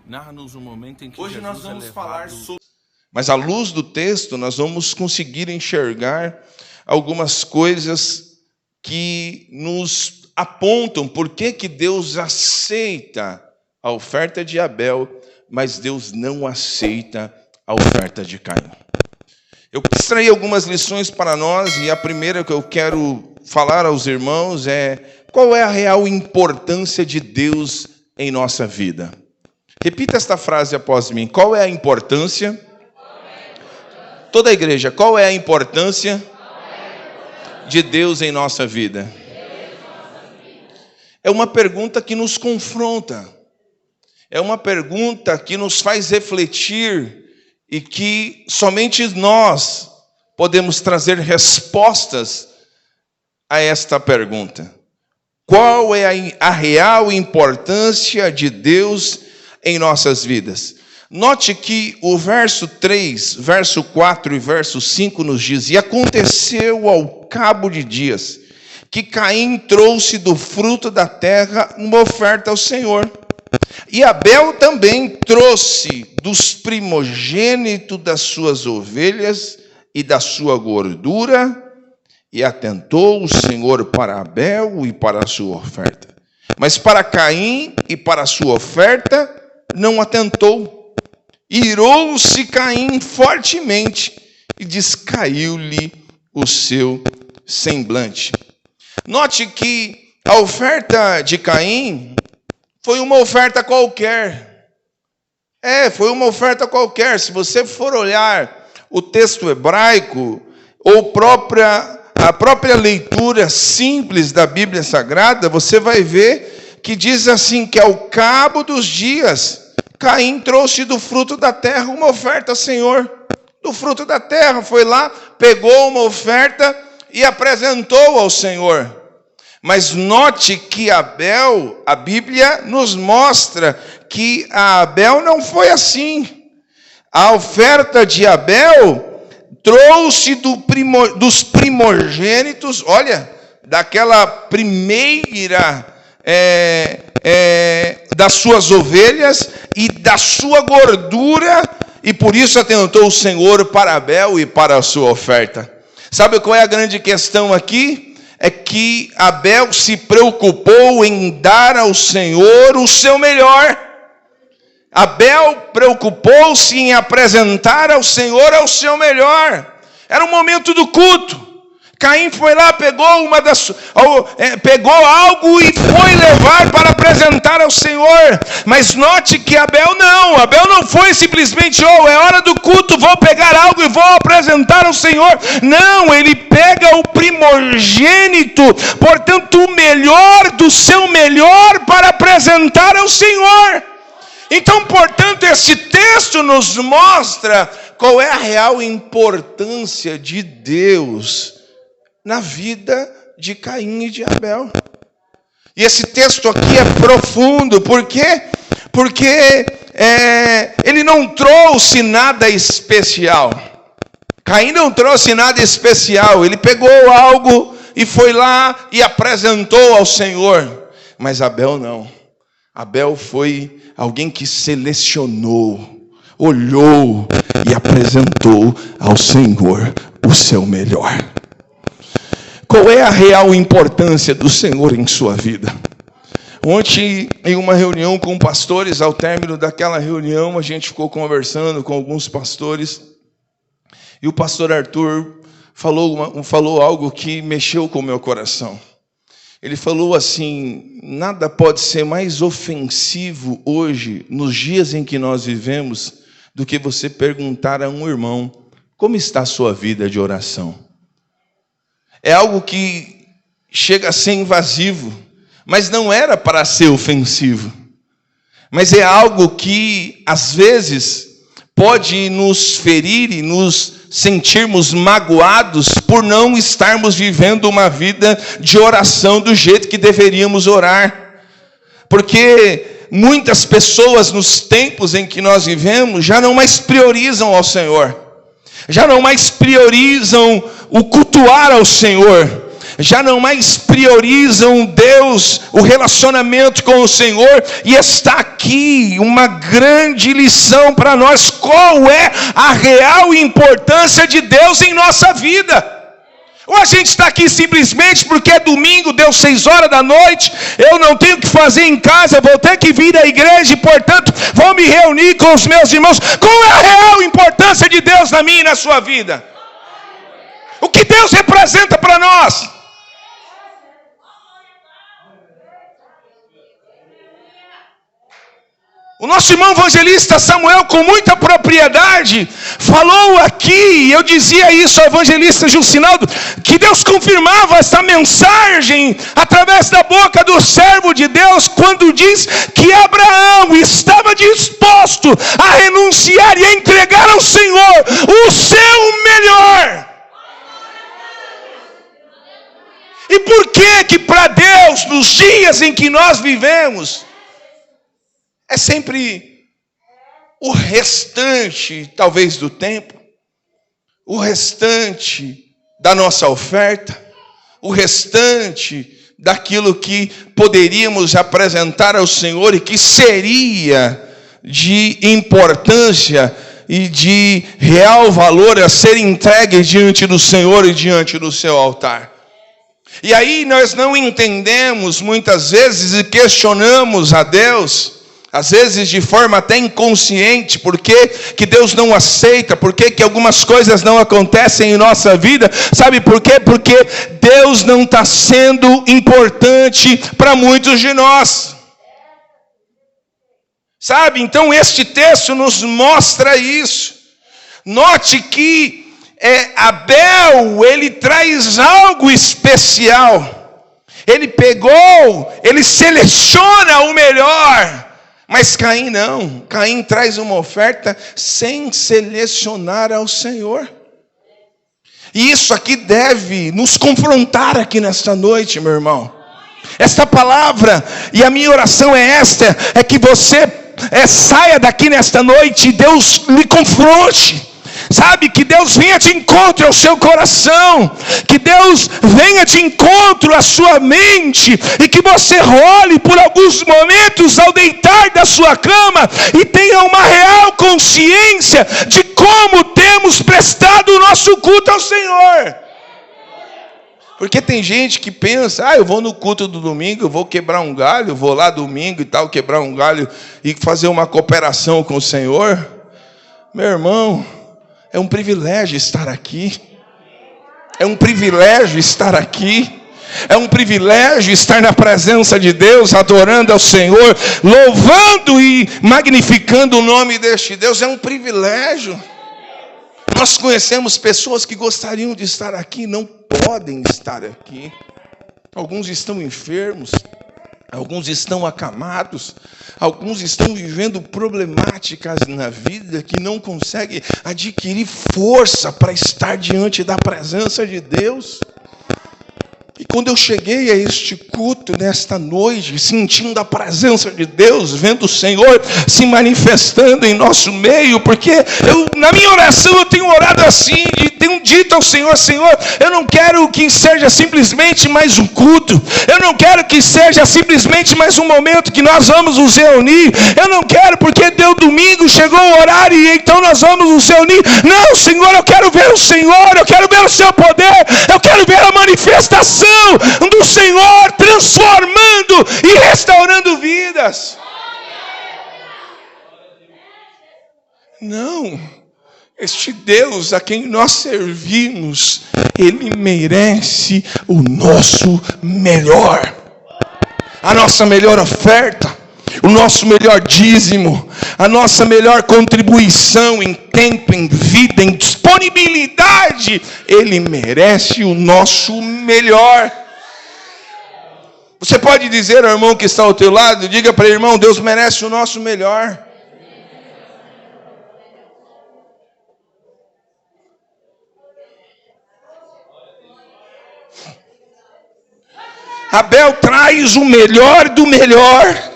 narra-nos um momento em que Hoje Jesus nós vamos é levado... falar sobre... Mas à luz do texto, nós vamos conseguir enxergar algumas coisas que nos apontam por que Deus aceita a oferta de Abel, mas Deus não aceita a oferta de Caim. Eu extraí algumas lições para nós, e a primeira que eu quero falar aos irmãos é: qual é a real importância de Deus em nossa vida? Repita esta frase após mim. Qual é a importância? Toda a igreja, qual é a importância de Deus em nossa vida? É uma pergunta que nos confronta. É uma pergunta que nos faz refletir e que somente nós podemos trazer respostas a esta pergunta. Qual é a real importância de Deus em nossas vidas? Note que o verso 3, verso 4 e verso 5 nos diz: e aconteceu ao cabo de dias, que Caim trouxe do fruto da terra uma oferta ao Senhor. E Abel também trouxe dos primogênitos das suas ovelhas e da sua gordura, e atentou o Senhor para Abel e para a sua oferta. Mas para Caim e para a sua oferta não atentou. Irou-se Caim fortemente e descaiu-lhe o seu semblante. Note que a oferta de Caim foi uma oferta qualquer. Foi uma oferta qualquer. Se você for olhar o texto hebraico, ou a própria leitura simples da Bíblia Sagrada, você vai ver que diz assim, que ao cabo dos dias, Caim trouxe do fruto da terra uma oferta ao Senhor. Do fruto da terra, foi lá, pegou uma oferta e apresentou ao Senhor. Mas note que Abel, a Bíblia nos mostra que a Abel não foi assim. A oferta de Abel trouxe dos primogênitos, olha, daquela primeira das suas ovelhas e da sua gordura, e por isso atentou o Senhor para Abel e para a sua oferta. Sabe qual é a grande questão aqui? É que Abel se preocupou em dar ao Senhor o seu melhor. Abel preocupou-se em apresentar ao Senhor o seu melhor. Era o momento do culto. Caim foi lá, pegou algo e foi levar para apresentar ao Senhor. Mas note que Abel não foi simplesmente: é hora do culto, vou pegar algo e vou apresentar ao Senhor. Não, ele pega o primogênito, portanto o melhor do seu melhor, para apresentar ao Senhor. Então, portanto, esse texto nos mostra qual é a real importância de Deus na vida de Caim e de Abel. E esse texto aqui é profundo. Por quê? Porque ele não trouxe nada especial. Caim não trouxe nada especial. Ele pegou algo e foi lá e apresentou ao Senhor. Mas Abel não. Abel foi alguém que selecionou, olhou e apresentou ao Senhor o seu melhor. Qual é a real importância do Senhor em sua vida? Ontem, em uma reunião com pastores, ao término daquela reunião, a gente ficou conversando com alguns pastores, e o pastor Arthur falou algo que mexeu com o meu coração. Ele falou assim: nada pode ser mais ofensivo hoje, nos dias em que nós vivemos, do que você perguntar a um irmão: como está a sua vida de oração? É algo que chega a ser invasivo, mas não era para ser ofensivo. Mas é algo que, às vezes, pode nos ferir e nos sentirmos magoados por não estarmos vivendo uma vida de oração do jeito que deveríamos orar. Porque muitas pessoas, nos tempos em que nós vivemos, já não mais priorizam ao Senhor. Já não mais priorizam o cultuar ao Senhor. já não mais priorizam Deus, o relacionamento com o Senhor, e está aqui uma grande lição para nós: qual é a real importância de Deus em nossa vida? Ou a gente está aqui simplesmente porque é domingo, deu 6 horas da noite, eu não tenho o que fazer em casa, vou ter que vir à igreja e, portanto, vou me reunir com os meus irmãos. Qual é a real importância de Deus na minha e na sua vida? O que Deus representa para nós? O nosso irmão evangelista Samuel, com muita propriedade, falou aqui, eu dizia isso ao evangelista Gilcinaldo, que Deus confirmava essa mensagem através da boca do servo de Deus, quando diz que Abraão estava disposto a renunciar e a entregar ao Senhor o seu melhor. E por que para Deus, nos dias em que nós vivemos, é sempre o restante, talvez, do tempo, o restante da nossa oferta, o restante daquilo que poderíamos apresentar ao Senhor e que seria de importância e de real valor a ser entregue diante do Senhor e diante do seu altar? E aí nós não entendemos muitas vezes e questionamos a Deus, às vezes de forma até inconsciente, por que Deus não aceita, por que algumas coisas não acontecem em nossa vida. Sabe por quê? Porque Deus não está sendo importante para muitos de nós. Sabe, então este texto nos mostra isso. Note que Abel, ele traz algo especial. Ele seleciona o melhor. Mas Caim não. Caim traz uma oferta sem selecionar ao Senhor. E isso aqui deve nos confrontar aqui nesta noite, meu irmão. Esta palavra, e a minha oração é esta, é que você saia daqui nesta noite e Deus lhe confronte. Sabe, que Deus venha de encontro ao seu coração, que Deus venha de encontro à sua mente, e que você role por alguns momentos ao deitar da sua cama e tenha uma real consciência de como temos prestado o nosso culto ao Senhor. Porque tem gente que pensa, eu vou no culto do domingo, eu vou quebrar um galho, vou lá domingo e tal, quebrar um galho e fazer uma cooperação com o Senhor. Meu irmão, é um privilégio estar aqui. É um privilégio estar aqui. É um privilégio estar na presença de Deus, adorando ao Senhor, louvando e magnificando o nome deste Deus. É um privilégio. Nós conhecemos pessoas que gostariam de estar aqui, não podem estar aqui. Alguns estão enfermos, alguns estão acamados, alguns estão vivendo problemáticas na vida que não conseguem adquirir força para estar diante da presença de Deus. E quando eu cheguei a este culto nesta noite, sentindo a presença de Deus, vendo o Senhor se manifestando em nosso meio, porque na minha oração eu tenho orado assim, tenho dito ao Senhor: Senhor, eu não quero que seja simplesmente mais um culto, eu não quero que seja simplesmente mais um momento que nós vamos nos reunir, eu não quero porque deu domingo, chegou o horário e então nós vamos nos reunir. Não, Senhor, eu quero ver o Senhor, eu quero ver o seu poder, eu quero ver a manifestação do Senhor transformando e restaurando vidas. Não, este Deus a quem nós servimos, Ele merece o nosso melhor, a nossa melhor oferta, o nosso melhor dízimo, a nossa melhor contribuição em tempo, em vida, em disponibilidade. Ele merece o nosso melhor. Você pode dizer ao irmão que está ao teu lado, diga para ele: irmão, Deus merece o nosso melhor. Abel traz o melhor do melhor.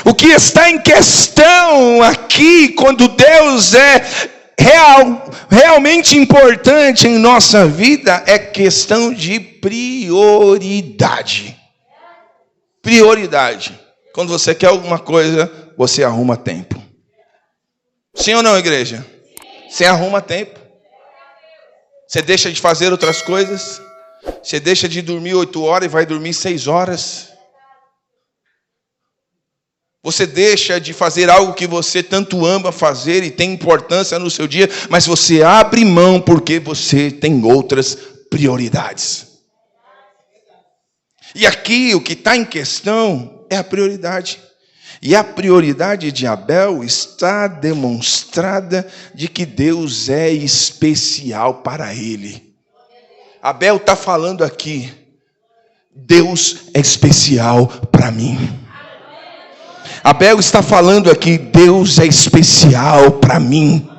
O que está em questão aqui, quando Deus realmente importante em nossa vida é questão de prioridade. Prioridade. Quando você quer alguma coisa, você arruma tempo. Sim ou não, igreja? Você arruma tempo. Você deixa de fazer outras coisas. Você deixa de dormir 8 horas e vai dormir 6 horas. Você deixa de fazer algo que você tanto ama fazer e tem importância no seu dia, mas você abre mão porque você tem outras prioridades. E aqui o que está em questão é a prioridade. E a prioridade de Abel está demonstrada de que Deus é especial para ele. Abel está falando aqui, Deus é especial para mim. Abel está falando aqui, Deus é especial para mim.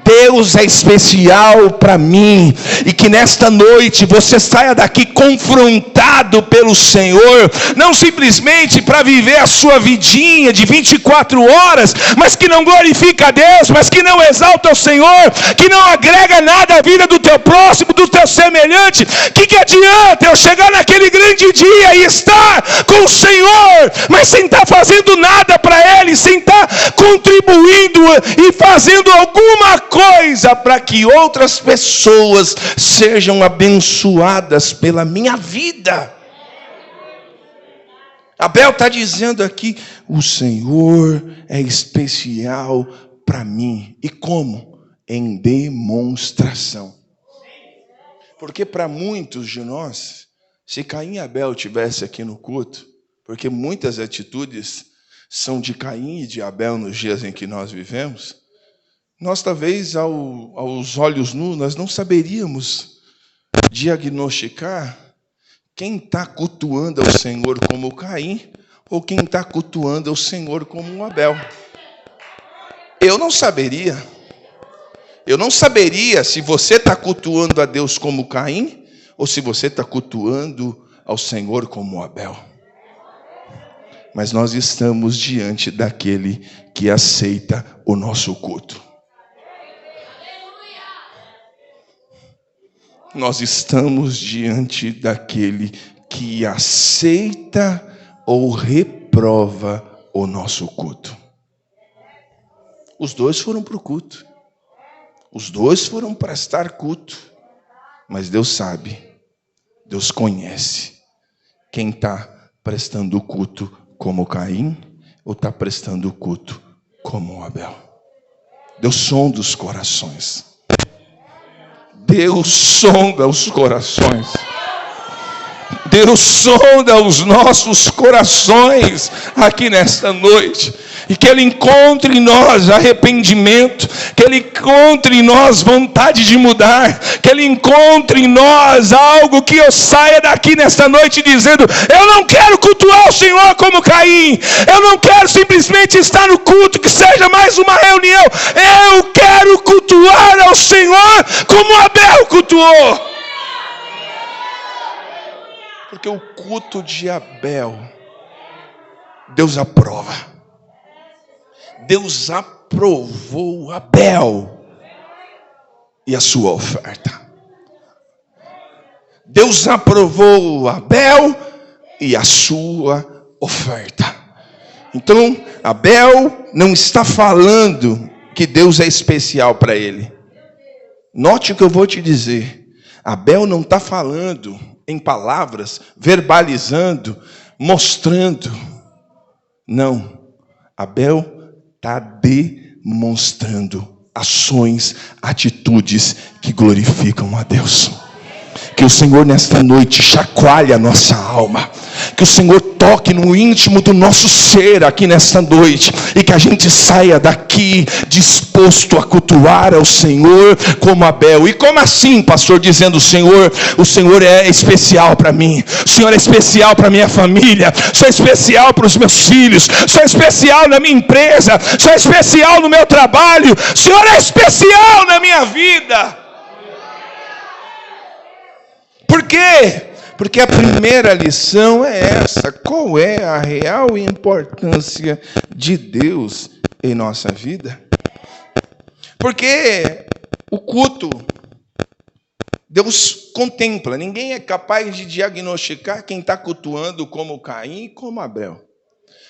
Deus é especial para mim, e que nesta noite você saia daqui confrontado pelo Senhor, não simplesmente para viver a sua vidinha de 24 horas, mas que não glorifica a Deus, mas que não exalta o Senhor, que não agrega nada à vida do teu próximo, do teu semelhante. Que adianta eu chegar naquele grande dia e estar com o Senhor, mas sem estar fazendo nada para Ele, sem estar contribuindo e fazendo alguma coisa para que outras pessoas sejam abençoadas pela minha vida. Abel está dizendo aqui, o Senhor é especial para mim. E como? Em demonstração. Porque para muitos de nós, se Caim e Abel estivessem aqui no culto, porque muitas atitudes são de Caim e de Abel nos dias em que nós vivemos, nós talvez aos olhos nus, nós não saberíamos diagnosticar quem está cultuando ao Senhor como Caim, ou quem está cultuando ao Senhor como Abel. Eu não saberia. Eu não saberia se você está cultuando a Deus como Caim, ou se você está cultuando ao Senhor como Abel. Mas nós estamos diante daquele que aceita o nosso culto. Nós estamos diante daquele que aceita ou reprova o nosso culto. Os dois foram para o culto. Os dois foram prestar culto. Mas Deus sabe, Deus conhece quem está prestando culto como Caim ou está prestando culto como Abel. Deus sonda os corações. Deus sonda os corações. Deus sonda os nossos corações aqui nesta noite. E que Ele encontre em nós arrependimento, que Ele encontre em nós vontade de mudar, que Ele encontre em nós algo que eu saia daqui nesta noite dizendo, eu não quero cultuar o Senhor como Caim, eu não quero simplesmente estar no culto, que seja mais uma reunião, eu quero cultuar ao Senhor como Abel cultuou. Porque o culto de Abel, Deus aprova. Deus aprovou Abel e a sua oferta. Deus aprovou Abel e a sua oferta. Então, Abel não está falando que Deus é especial para ele. Note o que eu vou te dizer. Abel não está falando em palavras, verbalizando, mostrando. Não. Abel está demonstrando ações, atitudes que glorificam a Deus. Que o Senhor nesta noite chacoalhe a nossa alma. Que o Senhor toque no íntimo do nosso ser aqui nesta noite. E que a gente saia daqui disposto a cultuar ao Senhor como Abel. E como assim, pastor, dizendo o Senhor é especial para mim. O Senhor é especial para minha família. O Senhor é especial para os meus filhos. O Senhor é especial na minha empresa. O Senhor é especial no meu trabalho. O Senhor é especial na minha vida. Por quê? Porque a primeira lição é essa. Qual é a real importância de Deus em nossa vida? Porque o culto, Deus contempla. Ninguém é capaz de diagnosticar quem está cultuando como Caim e como Abel.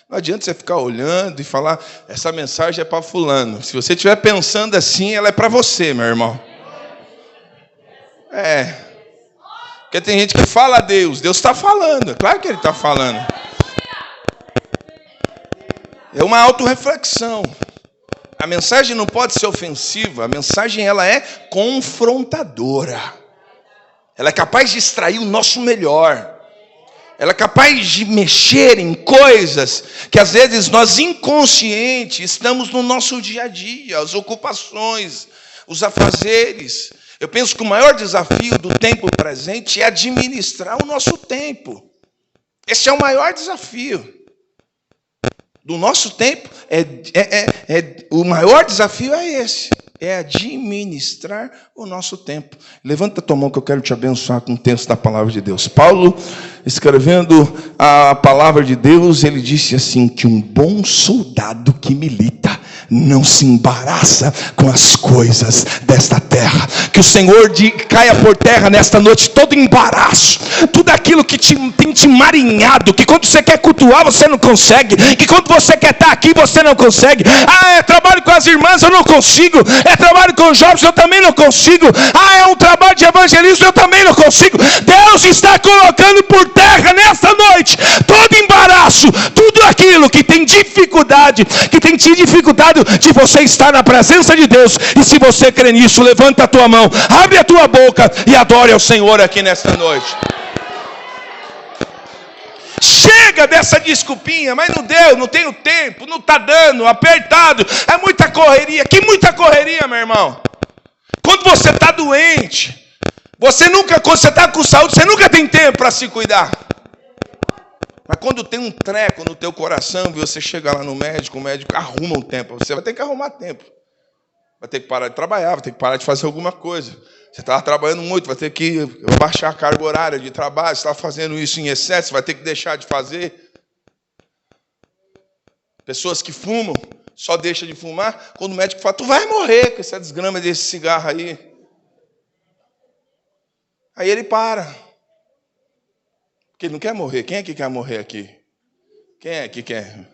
Não adianta você ficar olhando e falar, essa mensagem é para fulano. Se você estiver pensando assim, ela é para você, meu irmão. Porque tem gente que fala a Deus. Deus está falando. É claro que Ele está falando. É uma autorreflexão. A mensagem não pode ser ofensiva. A mensagem ela é confrontadora. Ela é capaz de extrair o nosso melhor. Ela é capaz de mexer em coisas que às vezes nós inconscientes estamos no nosso dia a dia, as ocupações, os afazeres. Eu penso que o maior desafio do tempo presente é administrar o nosso tempo. Esse é o maior desafio do nosso tempo. O maior desafio é esse. É administrar o nosso tempo. Levanta a tua mão que eu quero te abençoar com o texto da palavra de Deus. Paulo, escrevendo a palavra de Deus, ele disse assim, que um bom soldado que milita não se embaraça com as coisas desta terra. Que o Senhor caia por terra nesta noite todo embaraço, tudo aquilo que tem te marinhado, que quando você quer cultuar você não consegue, que quando você quer estar aqui você não consegue. Trabalho com as irmãs, eu não consigo. Trabalho com os jovens, eu também não consigo. É um trabalho de evangelismo, eu também não consigo. Deus está colocando por terra nesta noite todo embaraço, tudo aquilo que tem dificuldade, que tem te dificultado de você estar na presença de Deus. E se você crê nisso, levanta a tua mão, abre a tua boca e adore ao Senhor aqui nesta noite. Chega dessa desculpinha, mas não deu, não tenho tempo, não está dando, apertado, é muita correria. Que muita correria, meu irmão? Quando você está doente, quando você está com saúde, você nunca tem tempo para se cuidar. Mas quando tem um treco no teu coração, você chega lá no médico, o médico arruma um tempo. Você vai ter que arrumar tempo. Vai ter que parar de trabalhar, vai ter que parar de fazer alguma coisa. Você estava trabalhando muito, vai ter que baixar a carga horária de trabalho. Você está fazendo isso em excesso, vai ter que deixar de fazer. Pessoas que fumam, só deixam de fumar quando o médico fala, tu vai morrer com essa desgrama desse cigarro aí. Aí ele para. Porque ele não quer morrer. Quem é que quer morrer aqui? Quem é que quer?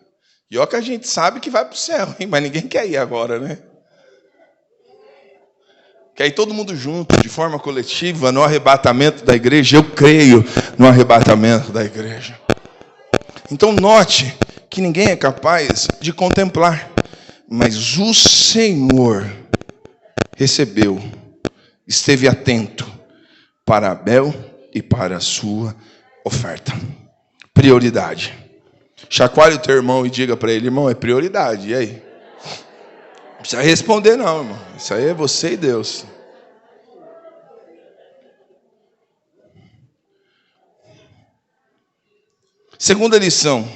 E ó que a gente sabe que vai para o céu, hein? Mas ninguém quer ir agora, né? Quer ir todo mundo junto, de forma coletiva, no arrebatamento da igreja. Eu creio no arrebatamento da igreja. Então note que ninguém é capaz de contemplar. Mas o Senhor recebeu, esteve atento para Abel e para a sua oferta. Prioridade. Chacoalhe o teu irmão e diga para ele, irmão, é prioridade. E aí? Não precisa responder não, irmão. Isso aí é você e Deus. Segunda lição.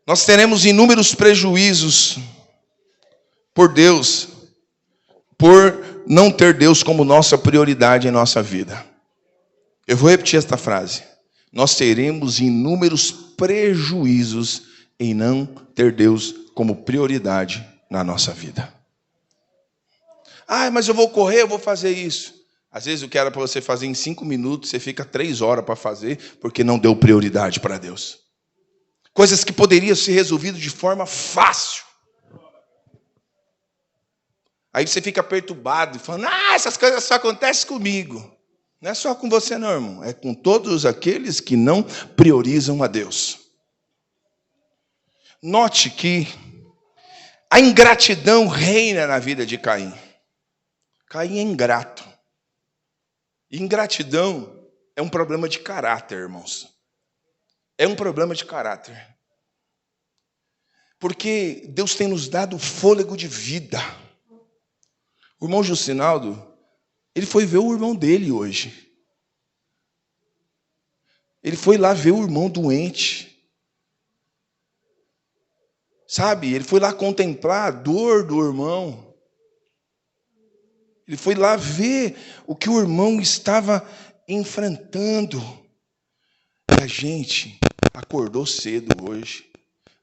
Nós teremos inúmeros prejuízos por Deus, por não ter Deus como nossa prioridade em nossa vida. Eu vou repetir esta frase. Nós teremos inúmeros prejuízos em não ter Deus como prioridade na nossa vida. Mas eu vou correr, eu vou fazer isso. Às vezes o que era para você fazer em 5 minutos, você fica 3 horas para fazer, porque não deu prioridade para Deus. Coisas que poderiam ser resolvidas de forma fácil. Aí você fica perturbado, falando, essas coisas só acontecem comigo. Não é só com você não, irmão. É com todos aqueles que não priorizam a Deus. Note que a ingratidão reina na vida de Caim. Caim é ingrato. E ingratidão é um problema de caráter, irmãos. É um problema de caráter. Porque Deus tem nos dado fôlego de vida. O irmão Jucinaldo, ele foi ver o irmão dele hoje. Ele foi lá ver o irmão doente. Sabe, ele foi lá contemplar a dor do irmão. Ele foi lá ver o que o irmão estava enfrentando. E a gente acordou cedo hoje.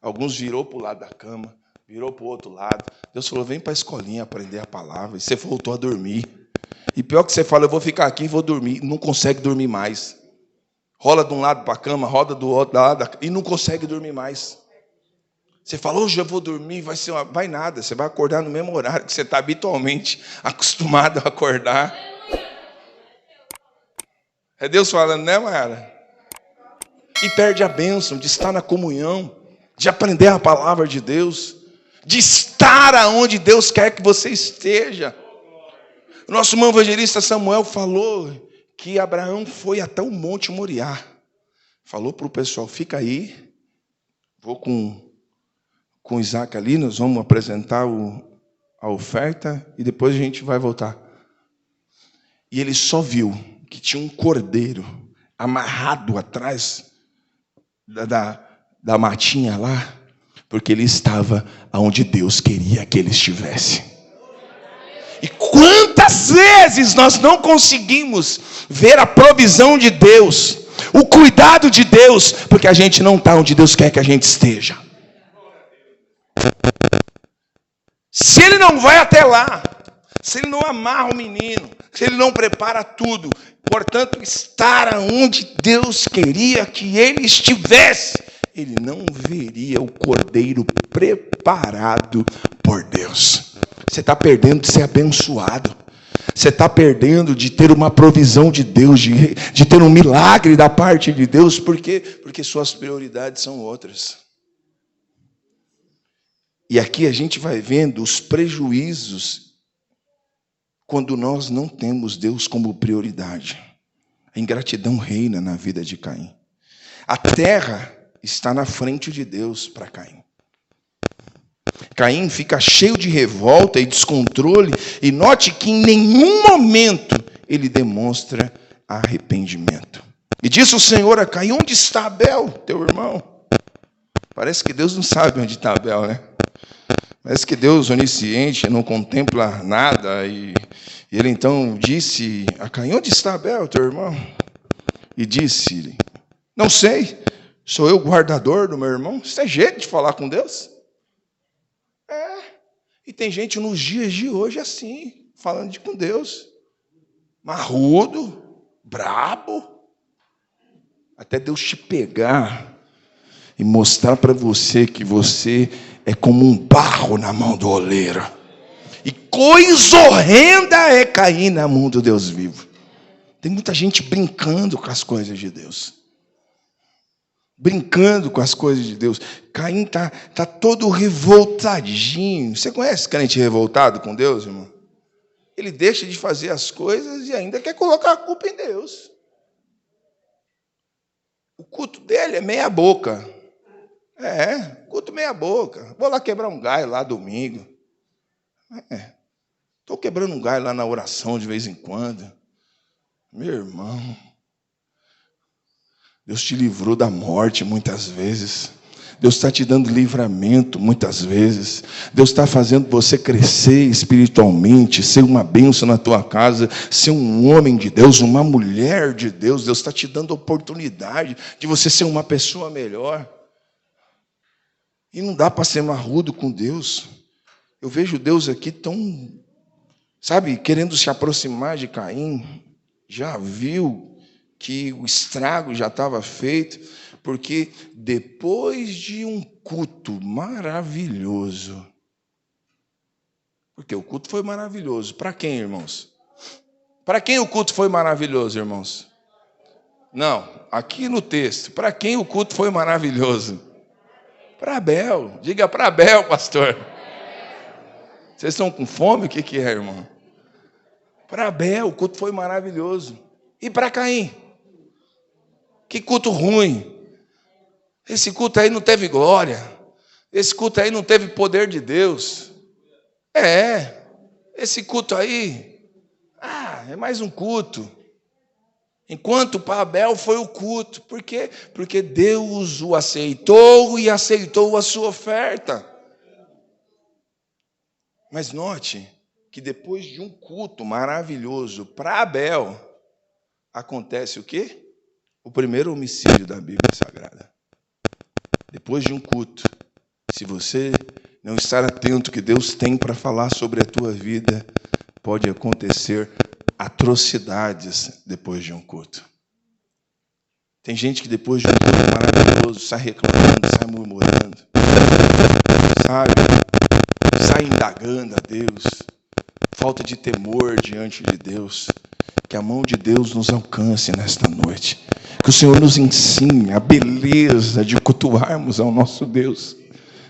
Alguns virou para o lado da cama, virou para o outro lado. Deus falou, vem para a escolinha aprender a palavra. E você voltou a dormir. E pior que você fala, eu vou ficar aqui e vou dormir. Não consegue dormir mais. Rola de um lado para a cama, roda do outro lado e não consegue dormir mais. Você fala, hoje eu vou dormir, vai nada. Você vai acordar no mesmo horário que você está habitualmente acostumado a acordar. É Deus falando, né, Mayara? E perde a bênção de estar na comunhão, de aprender a palavra de Deus, de estar aonde Deus quer que você esteja. O nosso irmão evangelista Samuel falou que Abraão foi até o Monte Moriá. Falou para o pessoal, fica aí, vou com Isaac ali, nós vamos apresentar a oferta e depois a gente vai voltar. E ele só viu que tinha um cordeiro amarrado atrás da matinha lá, porque ele estava onde Deus queria que ele estivesse. E quantas vezes nós não conseguimos ver a provisão de Deus, o cuidado de Deus, porque a gente não está onde Deus quer que a gente esteja. Se ele não vai até lá, se ele não amarra o menino, se ele não prepara tudo, portanto, estar onde Deus queria que ele estivesse, ele não veria o cordeiro preparado por Deus. Você está perdendo de ser abençoado. Você está perdendo de ter uma provisão de Deus, de ter um milagre da parte de Deus. Por quê? Porque suas prioridades são outras. E aqui a gente vai vendo os prejuízos quando nós não temos Deus como prioridade. A ingratidão reina na vida de Caim. A terra está na frente de Deus para Caim. Caim fica cheio de revolta e descontrole, e note que em nenhum momento ele demonstra arrependimento. E disse o Senhor a Caim, onde está Abel, teu irmão? Parece que Deus não sabe onde está Abel, né? Parece que Deus, onisciente, não contempla nada, e ele então disse a Caim, onde está Abel, teu irmão? E disse-lhe, não sei, sou eu o guardador do meu irmão? Isso é jeito de falar com Deus? E tem gente nos dias de hoje assim, falando com Deus. Marrudo, brabo. Até Deus te pegar e mostrar para você que você é como um barro na mão do oleiro. E coisa horrenda é cair na mão do Deus vivo. Tem muita gente brincando com as coisas de Deus. Brincando com as coisas de Deus. Caim tá todo revoltadinho. Você conhece crente revoltado com Deus, irmão? Ele deixa de fazer as coisas e ainda quer colocar a culpa em Deus. O culto dele é meia boca. Culto meia boca. Vou lá quebrar um galho lá domingo. Estou quebrando um galho lá na oração de vez em quando. Meu irmão, Deus te livrou da morte muitas vezes. Deus está te dando livramento muitas vezes. Deus está fazendo você crescer espiritualmente, ser uma bênção na tua casa, ser um homem de Deus, uma mulher de Deus. Deus está te dando oportunidade de você ser uma pessoa melhor. E não dá para ser marrudo com Deus. Eu vejo Deus aqui tão, querendo se aproximar de Caim. Já viu que o estrago já estava feito, porque depois de um culto maravilhoso, porque o culto foi maravilhoso, para quem, irmãos? Para quem o culto foi maravilhoso, irmãos? Não, aqui no texto, para quem o culto foi maravilhoso? Para Abel, diga para Abel, pastor. Vocês estão com fome? O que é, irmão? Para Abel, o culto foi maravilhoso. E para Caim? Que culto ruim. Esse culto aí não teve glória. Esse culto aí não teve poder de Deus. Esse culto aí, é mais um culto. Enquanto para Abel foi o culto. Por quê? Porque Deus o aceitou e aceitou a sua oferta. Mas note que depois de um culto maravilhoso para Abel, acontece o quê? O primeiro homicídio da Bíblia Sagrada. Depois de um culto, Se você não estar atento ao que Deus tem para falar sobre a tua vida, pode acontecer atrocidades depois de um culto. Tem gente que depois de um culto maravilhoso sai reclamando, sai murmurando, sabe? Sai indagando a Deus. Falta de temor diante de Deus. Que a mão de Deus nos alcance nesta noite. Que o Senhor nos ensine a beleza de cultuarmos ao nosso Deus,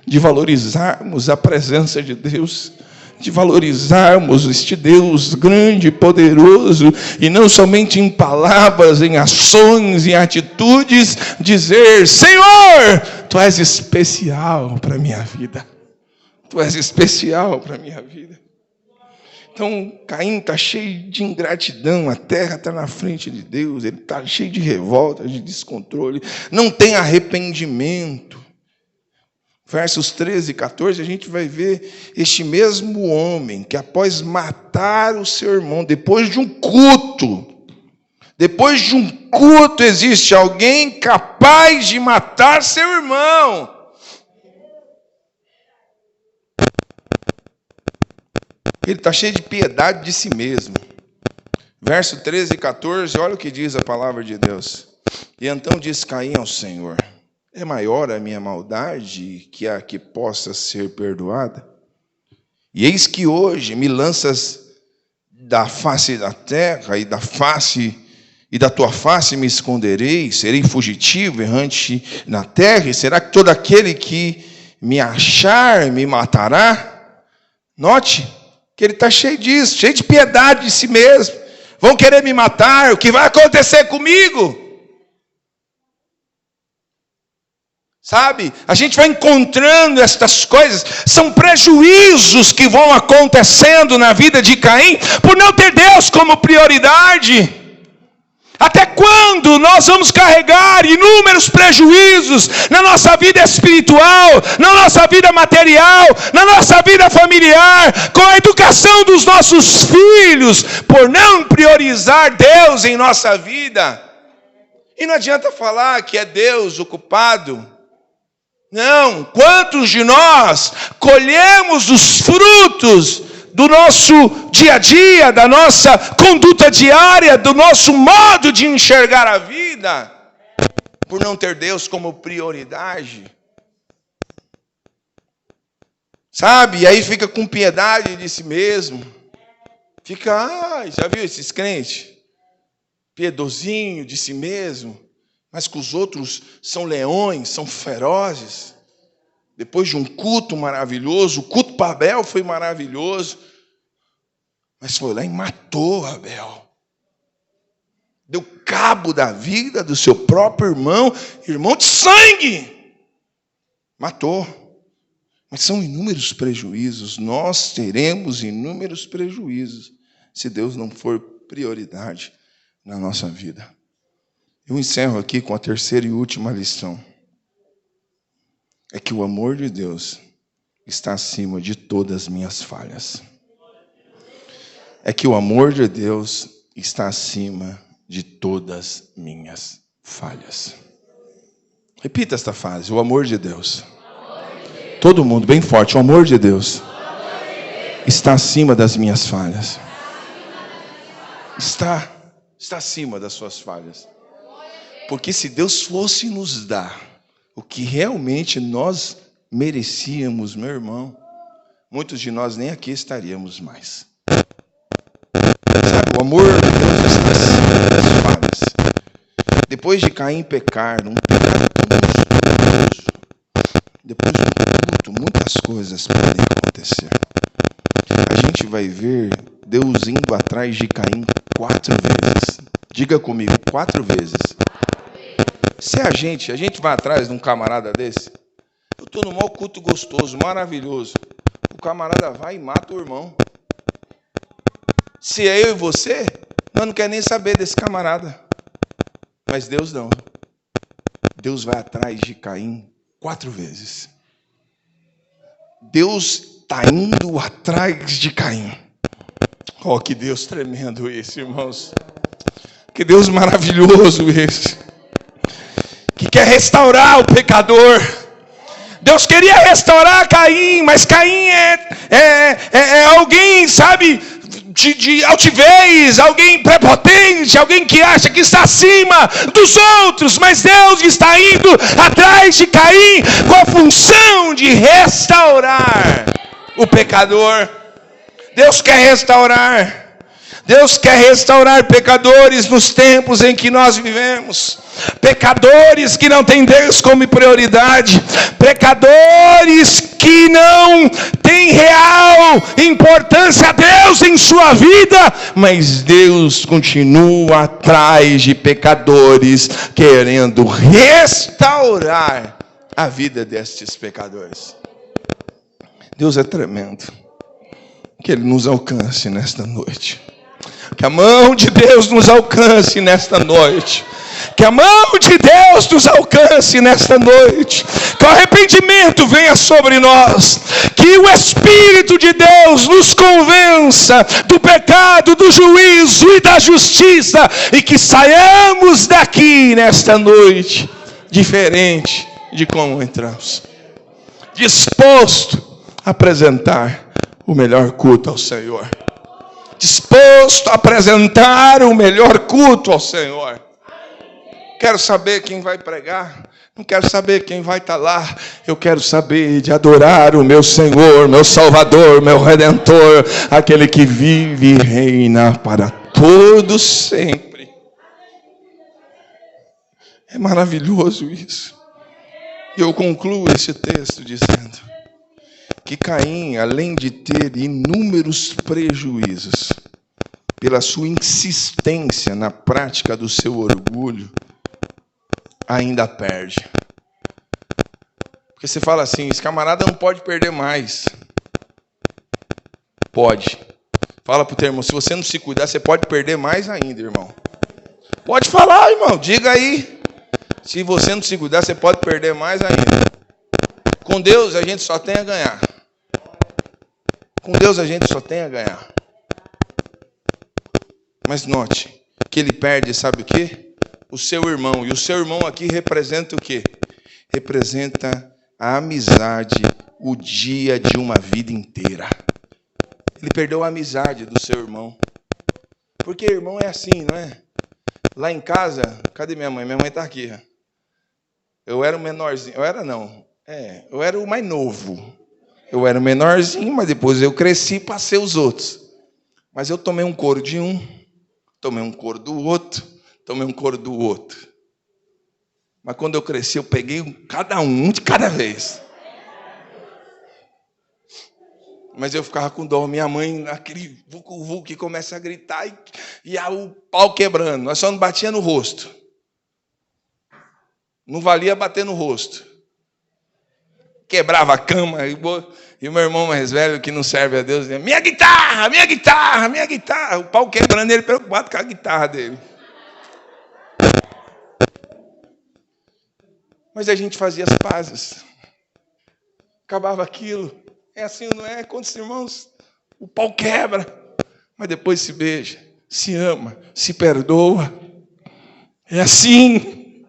de valorizarmos a presença de Deus, de valorizarmos este Deus grande e poderoso, e não somente em palavras, em ações, em atitudes, dizer: Senhor, Tu és especial para a minha vida. Tu és especial para a minha vida. Então, Caim está cheio de ingratidão, a terra está na frente de Deus, ele está cheio de revolta, de descontrole, não tem arrependimento. Versos 13 e 14, a gente vai ver este mesmo homem que, após matar o seu irmão, depois de um culto, existe alguém capaz de matar seu irmão. Ele está cheio de piedade de si mesmo. Verso 13 e 14, olha o que diz a palavra de Deus. E então disse Caim ao Senhor: é maior a minha maldade que a que possa ser perdoada? E eis que hoje me lanças da face da terra, e da tua face me esconderei, serei fugitivo, errante na terra, e será que todo aquele que me achar me matará? Note que ele está cheio disso, cheio de piedade de si mesmo. Vão querer me matar, o que vai acontecer comigo? Sabe, a gente vai encontrando estas coisas, são prejuízos que vão acontecendo na vida de Caim, por não ter Deus como prioridade. Até quando nós vamos carregar inúmeros prejuízos na nossa vida espiritual, na nossa vida material, na nossa vida familiar, com a educação dos nossos filhos, por não priorizar Deus em nossa vida? E não adianta falar que é Deus o culpado. Não, quantos de nós colhemos os frutos do nosso dia a dia, da nossa conduta diária, do nosso modo de enxergar a vida, por não ter Deus como prioridade? Sabe, e aí fica com piedade de si mesmo, fica, já viu esses crentes? Piedosinho de si mesmo, mas que os outros são leões, são ferozes. Depois de um culto maravilhoso, o culto para Abel foi maravilhoso, mas foi lá e matou Abel. Deu cabo da vida do seu próprio irmão de sangue. Matou. Mas são inúmeros prejuízos, nós teremos inúmeros prejuízos, se Deus não for prioridade na nossa vida. Eu encerro aqui com a terceira e última lição. É que o amor de Deus está acima de todas as minhas falhas. É que o amor de Deus está acima de todas as minhas falhas. Repita esta frase: o amor de Deus. Todo mundo, bem forte. O amor de Deus está acima das minhas falhas. Está acima das suas falhas. Porque se Deus fosse nos dar o que realmente nós merecíamos, meu irmão, muitos de nós nem aqui estaríamos mais. Sabe, o amor de Deus está acima das falhas. Depois de Caim pecar, um pecado tão monstruoso, depois do culto, muitas coisas podem acontecer. A gente vai ver Deus indo atrás de Caim 4 vezes. Diga comigo, 4 vezes. Se a gente vai atrás de um camarada desse, eu estou no maior culto gostoso, maravilhoso. O camarada vai e mata o irmão. Se é eu e você, nós não queremos nem saber desse camarada. Mas Deus não. Deus vai atrás de Caim 4 vezes. Deus está indo atrás de Caim. Oh, que Deus tremendo esse, irmãos. Que Deus maravilhoso esse. Que quer restaurar o pecador. Deus queria restaurar Caim, mas Caim é alguém, sabe, de altivez, alguém prepotente, alguém que acha que está acima dos outros, mas Deus está indo atrás de Caim com a função de restaurar o pecador. Deus quer restaurar. Deus quer restaurar pecadores nos tempos em que nós vivemos. Pecadores que não têm Deus como prioridade. Pecadores que não têm real importância a Deus em sua vida. Mas Deus continua atrás de pecadores, querendo restaurar a vida destes pecadores. Deus é tremendo. Que Ele nos alcance nesta noite. Que a mão de Deus nos alcance nesta noite. Que a mão de Deus nos alcance nesta noite. Que o arrependimento venha sobre nós. Que o Espírito de Deus nos convença do pecado, do juízo e da justiça. E que saiamos daqui nesta noite diferente de como entramos. Disposto a apresentar o melhor culto ao Senhor. Disposto a apresentar o melhor culto ao Senhor. Quero saber quem vai pregar. Não quero saber quem vai estar lá. Eu quero saber de adorar o meu Senhor, meu Salvador, meu Redentor, aquele que vive e reina para todos sempre. É maravilhoso isso. E eu concluo esse texto dizendo que Caim, além de ter inúmeros prejuízos, pela sua insistência na prática do seu orgulho, ainda perde. Porque você fala assim, esse camarada não pode perder mais. Pode. Fala para o teu irmão, se você não se cuidar, você pode perder mais ainda, irmão. Pode falar, irmão, diga aí. Se você não se cuidar, você pode perder mais ainda. Com Deus, a gente só tem a ganhar. Com Deus, a gente só tem a ganhar. Mas note que ele perde, sabe o quê? O seu irmão. E o seu irmão aqui representa o quê? Representa a amizade, o dia de uma vida inteira. Ele perdeu a amizade do seu irmão. Porque irmão é assim, não é? Lá em casa, cadê minha mãe? Minha mãe está aqui. Eu era o menorzinho. Eu era o mais novo. Eu era o menorzinho, mas depois eu cresci e passei os outros. Mas eu tomei um couro de um, tomei um couro do outro, tomei um couro do outro. Mas quando eu cresci, eu peguei cada um de cada vez. Mas eu ficava com dó. Minha mãe, naquele vulco que começa a gritar e o pau quebrando. Nós só não batia no rosto. Não valia bater no rosto. Quebrava a cama, e o meu irmão mais velho, que não serve a Deus, dizia, minha guitarra, minha guitarra, minha guitarra. O pau quebrando, ele preocupado com a guitarra dele. Mas a gente fazia as pazes. Acabava aquilo. É assim, não é? Quantos irmãos, o pau quebra, mas depois se beija, se ama, se perdoa. É assim.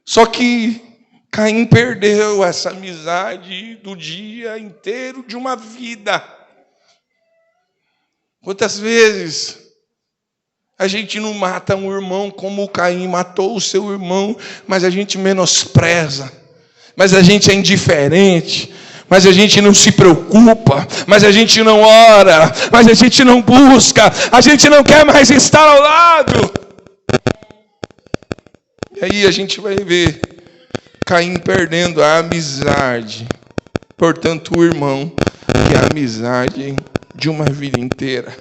Só que Caim perdeu essa amizade do dia inteiro de uma vida. Quantas vezes a gente não mata um irmão como o Caim matou o seu irmão, mas a gente menospreza, mas a gente é indiferente, mas a gente não se preocupa, mas a gente não ora, mas a gente não busca, a gente não quer mais estar ao lado. E aí a gente vai ver Caim perdendo a amizade, portanto o irmão, que é a amizade de uma vida inteira.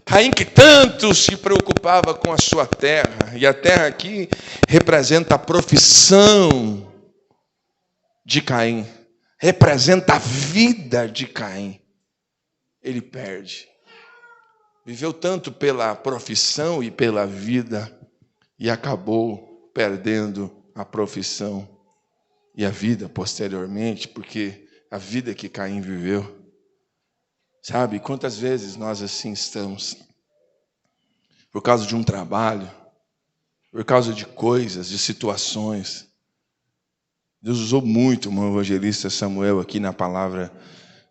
Caim que tanto se preocupava com a sua terra, e a terra aqui representa a profissão de Caim, representa a vida de Caim. Ele perde. Viveu tanto pela profissão e pela vida, e acabou perdendo a profissão e a vida posteriormente, porque a vida que Caim viveu. Sabe, quantas vezes nós assim estamos? Por causa de um trabalho, por causa de coisas, de situações. Deus usou muito o evangelista Samuel aqui na palavra,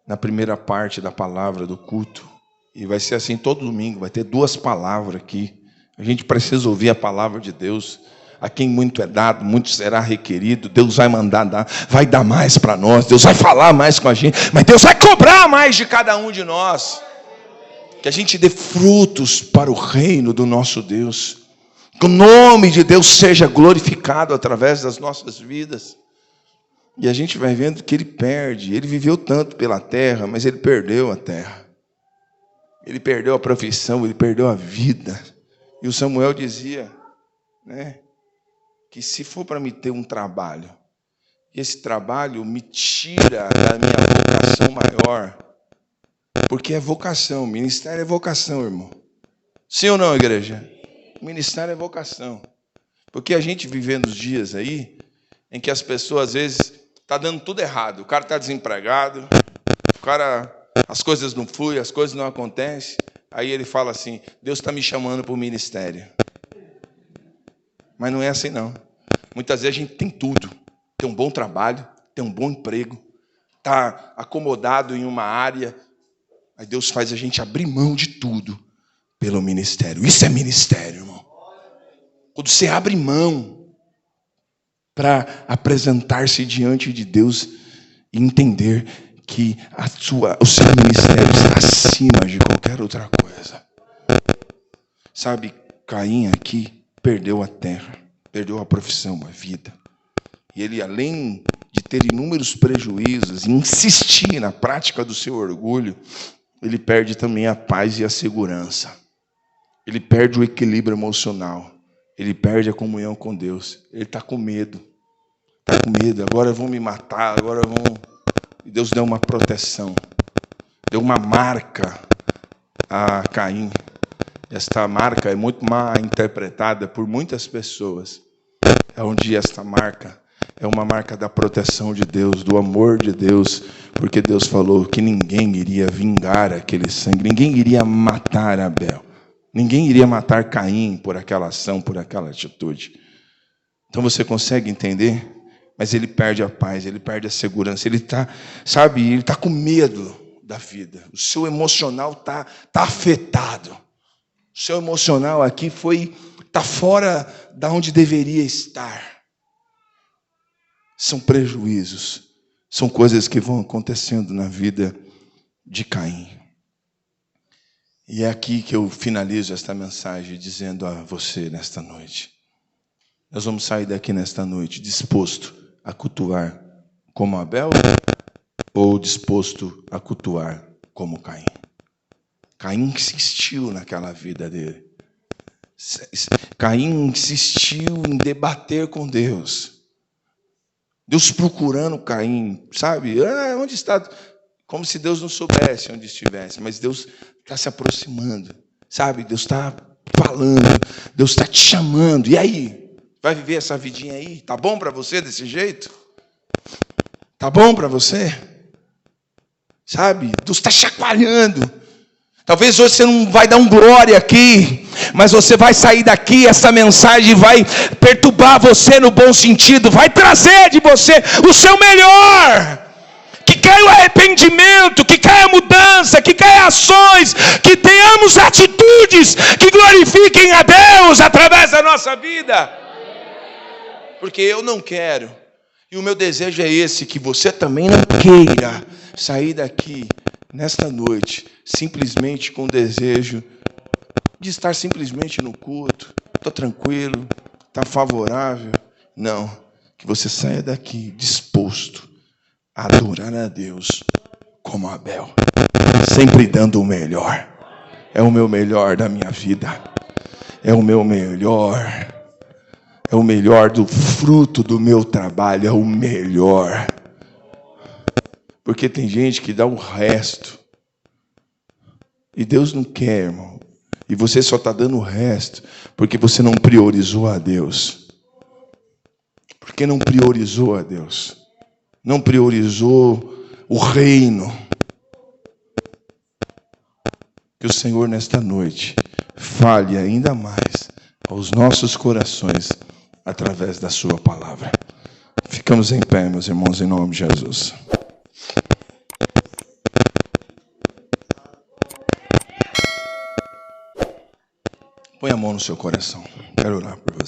na primeira parte da palavra do culto. E vai ser assim todo domingo, vai ter 2 palavras aqui. A gente precisa ouvir a palavra de Deus. A quem muito é dado, muito será requerido. Deus vai mandar dar, vai dar mais para nós. Deus vai falar mais com a gente, mas Deus vai cobrar mais de cada um de nós. Que a gente dê frutos para o reino do nosso Deus. Que o nome de Deus seja glorificado através das nossas vidas. E a gente vai vendo que ele perde. Ele viveu tanto pela terra, mas ele perdeu a terra. Ele perdeu a profissão, ele perdeu a vida. E o Samuel dizia, né, que se for para me ter um trabalho, esse trabalho me tira da minha vocação maior. Porque é vocação, ministério é vocação, irmão. Sim ou não, igreja? Ministério é vocação. Porque a gente vive nos dias aí, em que as pessoas às vezes tá dando tudo errado. O cara está desempregado, as coisas não fluem, as coisas não acontecem. Aí ele fala assim, Deus está me chamando para o ministério. Mas não é assim não. Muitas vezes a gente tem tudo. Tem um bom trabalho, tem um bom emprego, está acomodado em uma área. Aí Deus faz a gente abrir mão de tudo pelo ministério. Isso é ministério, irmão. Quando você abre mão para apresentar-se diante de Deus e entender que o seu ministério está acima de qualquer outra coisa. Sabe, Caim aqui perdeu a terra, perdeu a profissão, a vida. E ele, além de ter inúmeros prejuízos e insistir na prática do seu orgulho, ele perde também a paz e a segurança. Ele perde o equilíbrio emocional. Ele perde a comunhão com Deus. Ele está com medo. Está com medo. Agora vão me matar. Agora vão... E Deus deu uma proteção. Deu uma marca a Caim. Esta marca é muito mal interpretada por muitas pessoas. É onde esta marca é uma marca da proteção de Deus, do amor de Deus, porque Deus falou que ninguém iria vingar aquele sangue, ninguém iria matar Abel, ninguém iria matar Caim por aquela ação, por aquela atitude. Então você consegue entender? Mas ele perde a paz, ele perde a segurança, ele está, sabe, ele está com medo da vida. O seu emocional está afetado. O seu emocional aqui está fora da onde deveria estar. São prejuízos, são coisas que vão acontecendo na vida de Caim. E é aqui que eu finalizo esta mensagem dizendo a você nesta noite. Nós vamos sair daqui nesta noite disposto a cultuar como Abel ou disposto a cultuar como Caim. Caim insistiu naquela vida dele. Caim insistiu em debater com Deus. Deus procurando Caim, sabe? Onde está? Como se Deus não soubesse onde estivesse, mas Deus está se aproximando, sabe? Deus está falando, Deus está te chamando. E aí? Vai viver essa vidinha aí? Tá bom para você desse jeito? Tá bom para você? Sabe? Deus está chacoalhando. Talvez hoje você não vai dar um glória aqui, mas você vai sair daqui, essa mensagem vai perturbar você no bom sentido, vai trazer de você o seu melhor. Que caia o arrependimento, que caia a mudança, que caia ações, que tenhamos atitudes que glorifiquem a Deus através da nossa vida. Porque eu não quero, e o meu desejo é esse, que você também não queira sair daqui nesta noite, simplesmente com o desejo de estar simplesmente no culto, estou tranquilo, está favorável. Não, que você saia daqui disposto a adorar a Deus como Abel, sempre dando o melhor. É o meu melhor da minha vida, é o meu melhor, é o melhor do fruto do meu trabalho, é o melhor. Porque tem gente que dá o resto. E Deus não quer, irmão. E você só está dando o resto porque você não priorizou a Deus. Porque não priorizou a Deus. Não priorizou o reino. Que o Senhor nesta noite fale ainda mais aos nossos corações através da sua palavra. Fica Ficamos em pé, meus irmãos, em nome de Jesus. Põe a mão no seu coração. Quero orar por você.